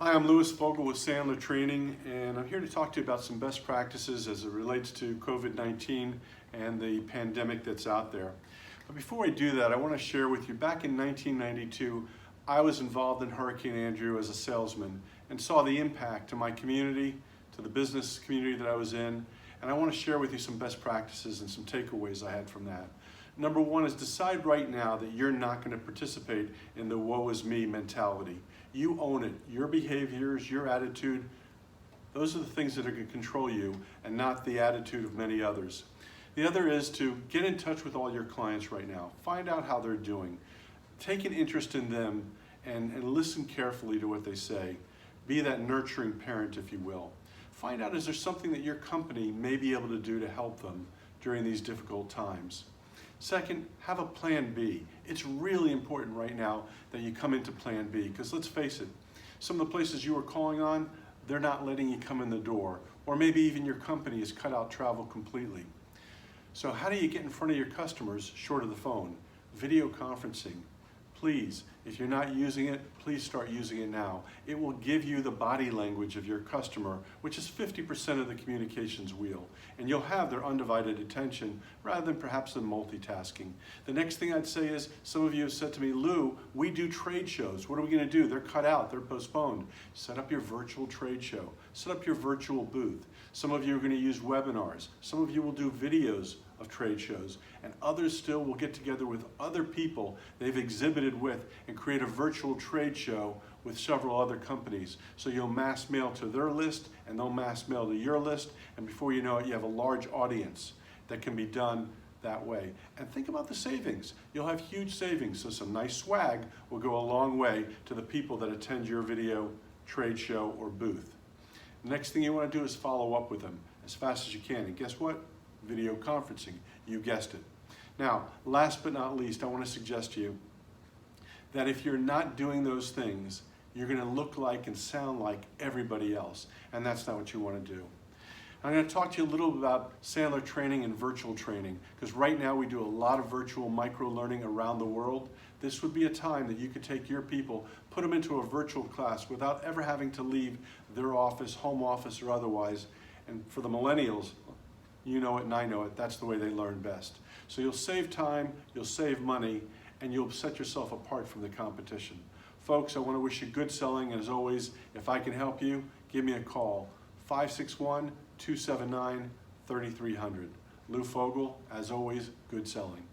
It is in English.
Hi, I'm Lewis.fogel with Sandler Training, and I'm here to talk to you about some best practices as it relates to COVID-19 and the pandemic that's out there. But before I do that, I want to share with you, back in 1992, I was involved in Hurricane Andrew as a salesman and saw the impact to my community, to the business community that I was in, and I want to share with you some best practices and some takeaways I had from that. Number one is decide right now that you're not going to participate in the woe is me mentality. You own it. Your behaviors, your attitude, those are the things that are going to control you and not the attitude of many others. The other is to get in touch with all your clients right now. Find out how they're doing. Take an interest in them and listen carefully to what they say. Be that nurturing parent, if you will. Find out, is there something that your company may be able to do to help them during these difficult times. Second, have a plan B. It's really important right now that you come into plan B, because let's face it, some of the places you are calling on, they're not letting you come in the door, or maybe even your company has cut out travel completely. So how do you get in front of your customers short of the phone? Video conferencing. Please, if you're not using it, please start using it now. It will give you the body language of your customer, which is 50% of the communications wheel, and you'll have their undivided attention rather than perhaps the multitasking. The next thing I'd say is, some of you have said to me, Lou, we do trade shows. What are we going to do? They're cut out, they're postponed. Set up your virtual trade show. Set up your virtual booth. Some of you are going to use webinars. Some of you will do videos of trade shows, and others still will get together with other people they've exhibited with and create a virtual trade show with several other companies. So you'll mass mail to their list and they'll mass mail to your list, and before you know it, you have a large audience that can be done that way. And think about the savings. You'll have huge savings, so some nice swag will go a long way to the people that attend your video trade show or booth. The next thing you want to do is follow up with them as fast as you can, and guess what? Video conferencing, you guessed it. Now, last but not least, I want to suggest to you that if you're not doing those things, you're going to look like and sound like everybody else, and that's not what you want to do. I'm going to talk to you a little about Sandler training and virtual training, because right now we do a lot of virtual micro-learning around the world. This would be a time that you could take your people, put them into a virtual class without ever having to leave their office, home office or otherwise. And for the millennials, you know it and I know it, that's the way they learn best. So you'll save time, you'll save money, and you'll set yourself apart from the competition. Folks, I want to wish you good selling, and as always, if I can help you, give me a call, 561-279-3300. Lou Fogel, as always, good selling.